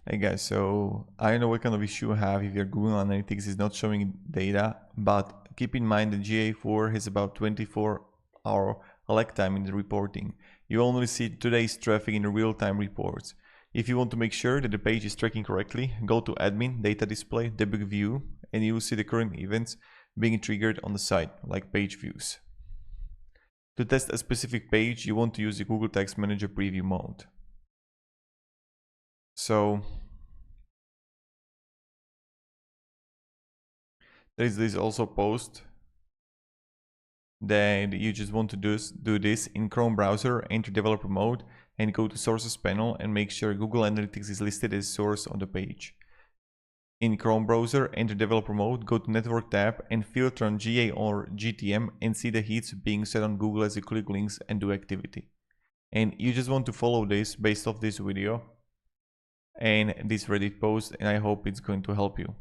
Hey guys, so I don't know what kind of issue you have if your Google Analytics is not showing data, but keep in mind that GA4 has about 24-hour lag time in the reporting. You only see today's traffic in the real-time reports. If you want to make sure that the page is tracking correctly, go to Admin, Data Display, Debug View, and you will see the current events being triggered on the site, like page views. To test a specific page, you want to use the Google Tags Manager preview mode. So there is this also post that you just want to do this in Chrome browser, enter developer mode and go to sources panel and make sure Google Analytics is listed as source on the page. In Chrome browser, enter developer mode, go to network tab and filter on GA or GTM and see the hits being set on Google as you click links and do activity. And you just want to follow this based off this video and this Reddit post, and I hope it's going to help you.